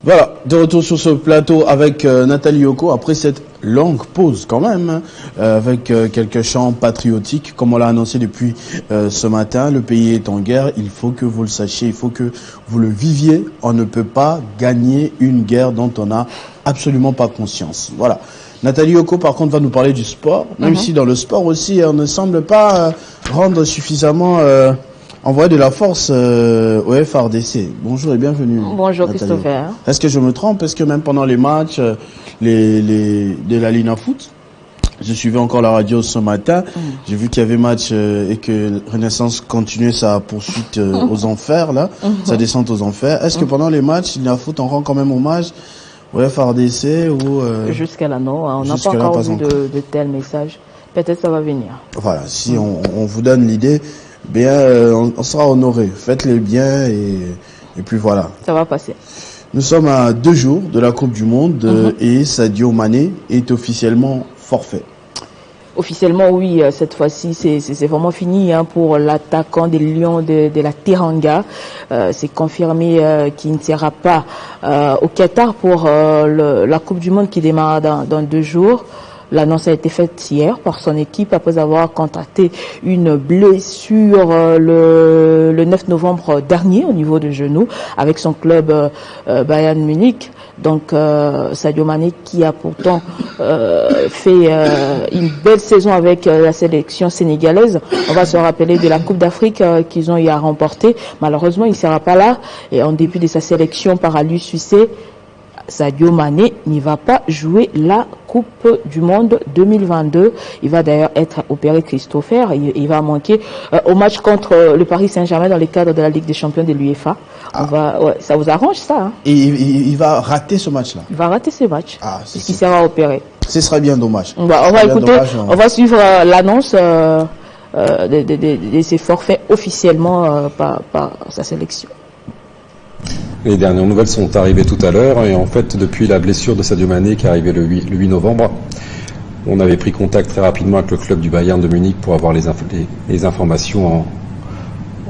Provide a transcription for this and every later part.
Voilà, de retour sur ce plateau avec Nathalie Yoko, après cette longue pause quand même, hein, avec quelques chants patriotiques, comme on l'a annoncé depuis ce matin. Le pays est en guerre, il faut que vous le sachiez, il faut que vous le viviez. On ne peut pas gagner une guerre dont on n'a absolument pas conscience. Voilà. Nathalie Yoko, par contre, va nous parler du sport, même si dans le sport aussi, on ne semble pas rendre suffisamment... envoyer de la force au FRDC. Bonjour et bienvenue. Bonjour Nathalie. Christopher. Est-ce que je me trompe? Est-ce que même pendant les matchs de la Lina Foot, je suivais encore la radio ce matin, j'ai vu qu'il y avait match et que Renaissance continuait sa poursuite aux enfers, là, sa descente aux enfers. Est-ce que pendant les matchs, Lina Foot, on rend quand même hommage au FRDC ou Jusqu'à là, non. On n'a pas encore vu de tels messages. Peut-être ça va venir. Voilà, si on vous donne l'idée, bien, on sera honoré. Faites-les bien et puis voilà. Ça va passer. Nous sommes à 2 jours de la Coupe du Monde et Sadio Mané est officiellement forfait. Officiellement, oui. Cette fois-ci, c'est vraiment fini pour l'attaquant des Lions de la Teranga. C'est confirmé qu'il ne sera pas au Qatar pour la Coupe du Monde qui démarre dans 2 jours. L'annonce a été faite hier par son équipe après avoir contracté une blessure le 9 novembre dernier au niveau de genou avec son club Bayern Munich. Donc Sadio Mané qui a pourtant fait une belle saison avec la sélection sénégalaise. On va se rappeler de la Coupe d'Afrique qu'ils ont eu à remporter. Malheureusement, il ne sera pas là et en dépit de sa sélection par Aliou Cissé, Sadio Mané n'y va pas jouer la Coupe du Monde 2022. Il va d'ailleurs être opéré, Christopher. Il va manquer au match contre le Paris Saint-Germain dans le cadre de la Ligue des Champions de l'UEFA. Ça vous arrange ça Et il va rater ce match-là? Il va rater ce match. Puisqu'il sera opéré. Ce sera bien dommage. On va écouter, on va suivre l'annonce de ses forfaits officiellement par sa sélection. Les dernières nouvelles sont arrivées tout à l'heure et en fait depuis la blessure de Sadio Mané qui est arrivée le 8 novembre, on avait pris contact très rapidement avec le club du Bayern de Munich pour avoir les informations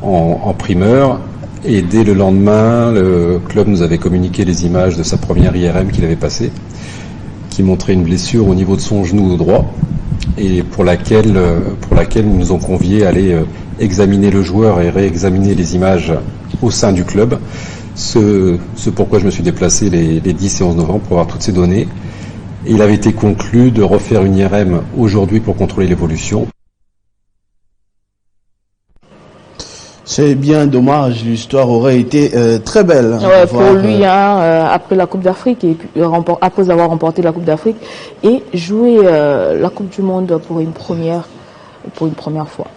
en primeur et dès le lendemain le club nous avait communiqué les images de sa première IRM qu'il avait passée qui montrait une blessure au niveau de son genou droit et pour laquelle nous nous ont conviés à aller examiner le joueur et réexaminer les images au sein du club. Ce pourquoi je me suis déplacé les 10 et 11 novembre pour avoir toutes ces données. Et il avait été conclu de refaire une IRM aujourd'hui pour contrôler l'évolution. C'est bien dommage, l'histoire aurait été très belle. Pour lui, après la Coupe d'Afrique, et puis, après avoir remporté la Coupe d'Afrique, et jouer la Coupe du Monde pour une première fois.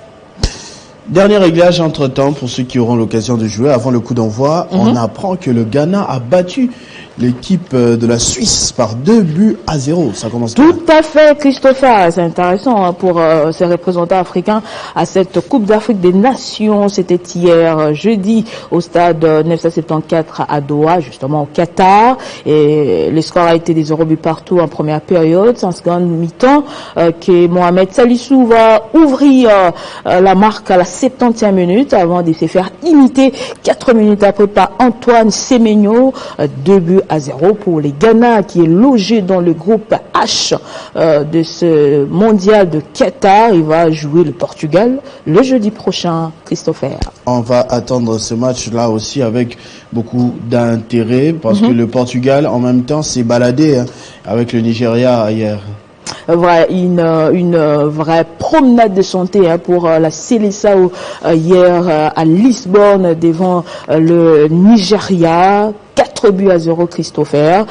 Dernier réglage entre-temps pour ceux qui auront l'occasion de jouer avant le coup d'envoi. On apprend que le Ghana a battu l'équipe de la Suisse par 2-0. Ça commence bien. Tout à fait, Christopher. C'est intéressant pour ces représentants africains à cette Coupe d'Afrique des Nations. C'était hier jeudi au stade 974 à Doha, justement au Qatar. Et le score a été des 0 buts partout en première période. C'est en seconde mi-temps que Mohamed Salissou va ouvrir la marque à la 70e minute avant de se faire imiter 4 minutes après par Antoine Semenyo. 2-0 pour les Ghana qui est logé dans le groupe H de ce mondial de Qatar. Il va jouer le Portugal le jeudi prochain, Christopher. On va attendre ce match-là aussi avec beaucoup d'intérêt parce que le Portugal en même temps s'est baladé avec le Nigeria hier. Une vraie promenade de santé pour la Seleção hier à Lisbonne devant le Nigeria. 4-0, Christopher.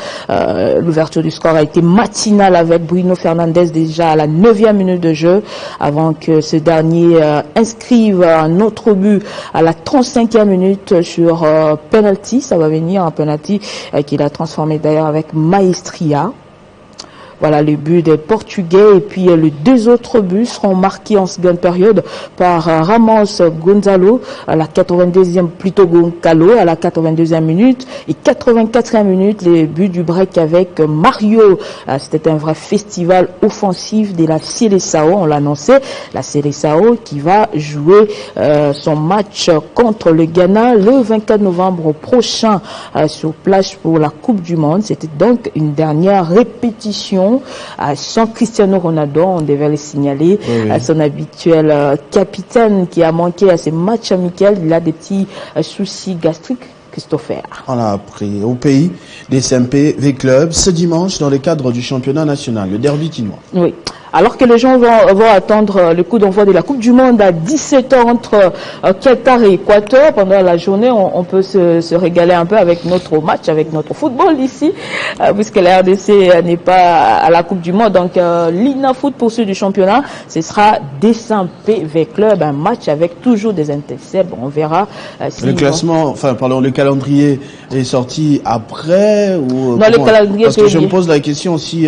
L'ouverture du score a été matinale avec Bruno Fernandes déjà à la 9e minute de jeu avant que ce dernier inscrive un autre but à la 35e minute sur penalty. Ça va venir un penalty qu'il a transformé d'ailleurs avec maestria. Voilà le but des Portugais. Et puis les deux autres buts seront marqués en seconde période par Ramos Gonzalo à la 82e, plutôt Goncalo à la 82e minute, et 84e minute les buts du break avec Mario. C'était un vrai festival offensif de la Seleção, on l'annonçait, la Seleção qui va jouer son match contre le Ghana le 24 novembre prochain sur place pour la Coupe du Monde. C'était donc une dernière répétition sans Cristiano Ronaldo, on devait le signaler, son habituel capitaine qui a manqué à ces matchs amicaux. Il a des petits soucis gastriques. Christopher. On a appris au pays des SMP V-Club ce dimanche dans le cadre du championnat national, le derby quinois. Oui. Alors que les gens vont attendre le coup d'envoi de la Coupe du Monde à 17h entre Qatar et Équateur, pendant la journée, on peut se régaler un peu avec notre match, avec notre football ici, puisque la RDC n'est pas à la Coupe du Monde. Donc, l'INA Foot pour ceux du championnat, ce sera SMP V-Club, un match avec toujours des intercepts. Bon, on verra si le classement, le calendrier est sorti après ou non, le calendrier. Parce que je me pose la question, si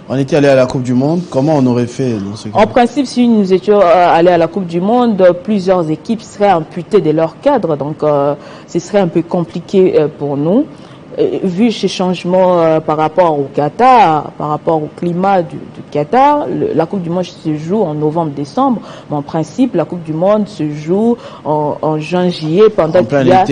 on était allé à la Coupe du Monde, comment on aurait fait dans ce cas? En principe, si nous étions allés à la Coupe du Monde, plusieurs équipes seraient amputées de leur cadre, donc ce serait un peu compliqué pour nous. Vu ces changements par rapport au Qatar, par rapport au climat du Qatar, la Coupe du Monde se joue en novembre-décembre, mais en principe, la Coupe du Monde se joue en juin-juillet, pendant qu'il y a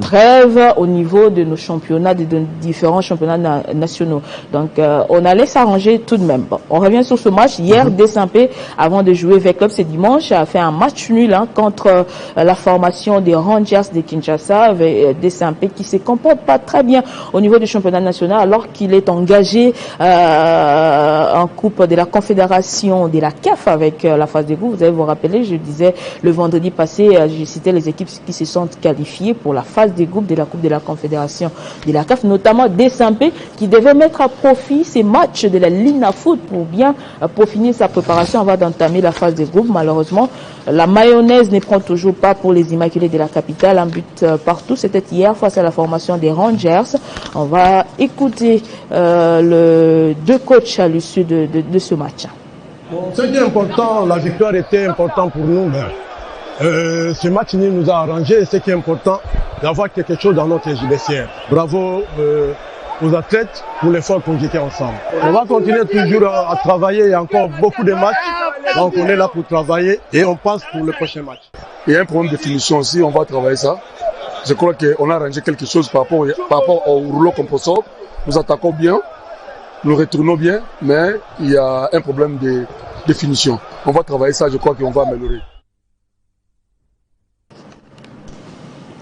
trêve au niveau de nos championnats, de différents championnats nationaux. Donc, on allait s'arranger tout de même. Bon, on revient sur ce match. Hier, DSMP, avant de jouer V-Club ce dimanche, a fait un match nul contre la formation des Rangers de Kinshasa, avec DSMP qui se comporte pas très bien au niveau du championnat national, alors qu'il est engagé en Coupe de la Confédération de la CAF avec la phase de groupe. Vous allez vous rappeler, je disais le vendredi passé, j'ai cité les équipes qui se sont qualifiées pour la phase des groupes de la Coupe de la Confédération de la CAF, notamment DSMP qui devait mettre à profit ces matchs de la Lina Foot pour bien peaufiner sa préparation avant d'entamer la phase des groupes. Malheureusement, la mayonnaise ne prend toujours pas pour les Immaculés de la capitale, un but partout. C'était hier face à la formation des Rangers. On va écouter deux coachs à l'issue de ce match. Bon, ce qui est important, la victoire était importante pour nous. Ce match nous a arrangé. Ce qui est important, d'avoir quelque chose dans notre vestiaire. Bravo aux athlètes pour l'effort qu'on était ensemble. On va continuer toujours à travailler. Il y a encore beaucoup de matchs. Donc on est là pour travailler et on pense pour le prochain match. Il y a un problème de finition aussi. On va travailler ça. Je crois qu'on a arrangé quelque chose par rapport au rouleau compresseur. Nous attaquons bien, nous retournons bien, mais il y a un problème de finition. On va travailler ça, je crois qu'on va améliorer.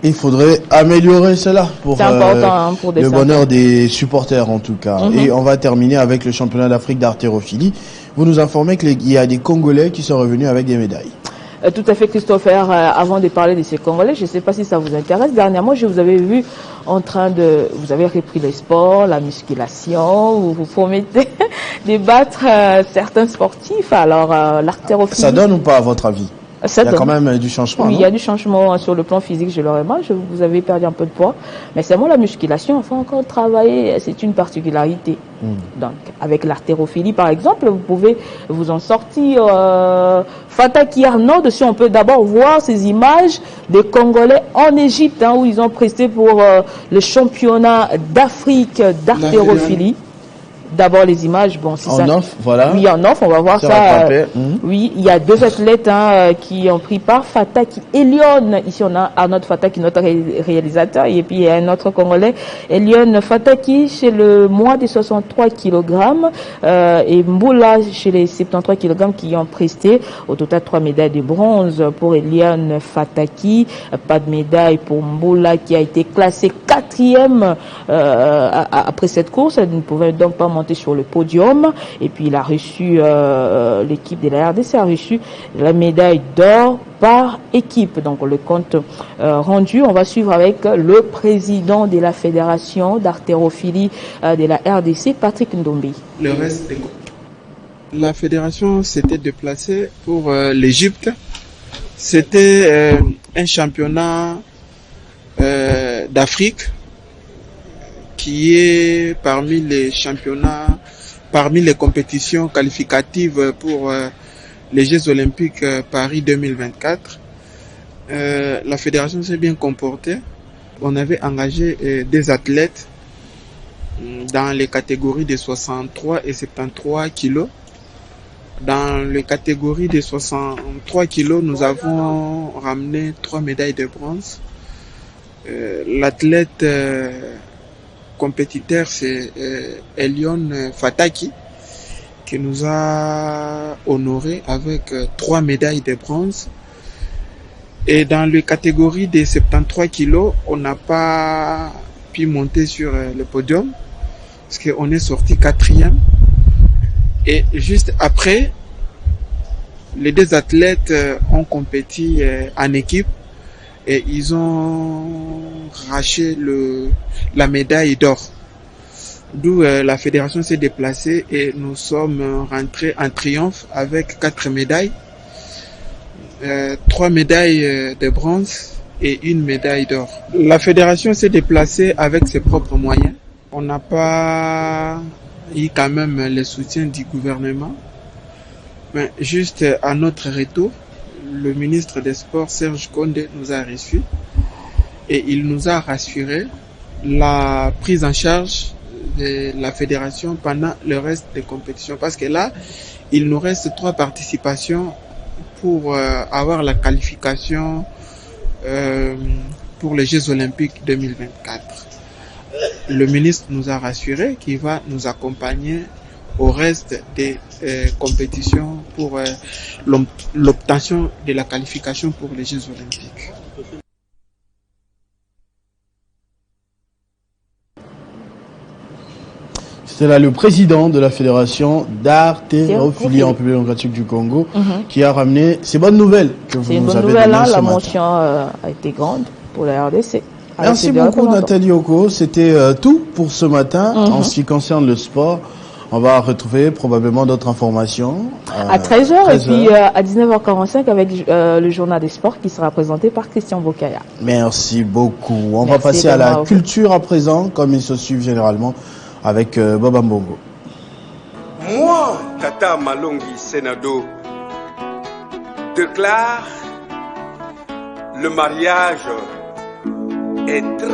Il faudrait améliorer cela pour le bonheur des supporters en tout cas. Et on va terminer avec le championnat d'Afrique d'haltérophilie. Vous nous informez qu'il y a des Congolais qui sont revenus avec des médailles. Tout à fait, Christopher. Avant de parler de ces Congolais, je ne sais pas si ça vous intéresse. Dernièrement, je vous avais vu vous avez repris le sport, la musculation, vous promettez de battre certains sportifs. Alors, l'haltérophilie. Ça donne ou pas à votre avis? Il y a quand même du changement. Oui, non? il y a du changement sur le plan physique, je le remarque. Vous avez perdu un peu de poids. Mais seulement la musculation, il faut encore travailler. C'est une particularité. Donc, avec l'haltérophilie, par exemple, vous pouvez vous en sortir. Fataki Arnaud, si on peut d'abord voir ces images des Congolais en Égypte, où ils ont presté pour le championnat d'Afrique d'haltérophilie. D'abord les images, bon, c'est ça. En off, voilà. Oui, en off, on va voir ça. Oui, il y a deux athlètes qui ont pris part. Fataki Elion, ici on a Arnaud Fataki, notre réalisateur, et puis il y a un autre Congolais, Elion Fataki, chez le moins de 63 kg, et Mboula chez les 73 kg qui ont presté. Au total, 3 médailles de bronze pour Elion Fataki, pas de médaille pour Mboula qui a été classé 4e après cette course. Elle ne pouvait donc pas monter sur le podium, et puis il a reçu, l'équipe de la RDC a reçu la médaille d'or par équipe. Donc le compte rendu, on va suivre avec le président de la fédération d'haltérophilie de la RDC, Patrick Ndombi. Le reste, la fédération s'était déplacée pour l'Égypte. C'était un championnat d'Afrique qui est parmi les championnats, parmi les compétitions qualificatives pour les Jeux Olympiques Paris 2024. La fédération s'est bien comportée. On avait engagé des athlètes dans les catégories de 63 et 73 kilos. Dans les catégories de 63 kilos, nous avons ramené 3 médailles de bronze. L'athlète compétiteur, c'est Elion Fataki, qui nous a honorés avec 3 médailles de bronze. Et dans les catégories des 73 kilos, on n'a pas pu monter sur le podium, parce qu'on est sorti 4e. Et juste après, les 2 athlètes ont compéti en équipe et ils ont arraché la médaille d'or. D'où la fédération s'est déplacée et nous sommes rentrés en triomphe avec 4 médailles. 3 médailles de bronze et 1 médaille d'or. La fédération s'est déplacée avec ses propres moyens. On n'a pas eu quand même le soutien du gouvernement. Mais juste à notre retour, le ministre des Sports, Serge Condé, nous a reçus et il nous a rassuré la prise en charge de la fédération pendant le reste des compétitions. Parce que là, il nous reste 3 participations pour avoir la qualification pour les Jeux Olympiques 2024. Le ministre nous a rassuré qu'il va nous accompagner au reste des compétitions pour l'obtention de la qualification pour les Jeux Olympiques. C'est là le président de la Fédération d'haltérophilie en République démocratique du Congo qui a ramené ces bonnes nouvelles que vous nous avez données ce matin. La mention a été grande pour la RDC. Merci beaucoup Nathalie Oko. C'était tout pour ce matin en ce qui concerne le sport. On va retrouver probablement d'autres informations. À 13h et puis à 19h45 avec le journal des sports qui sera présenté par Christian Bokaya. Merci beaucoup. On va passer à la culture à présent, comme ils se suivent généralement, avec Boba Mbongo. Moi, Tata Malongi Senado, déclare le mariage est très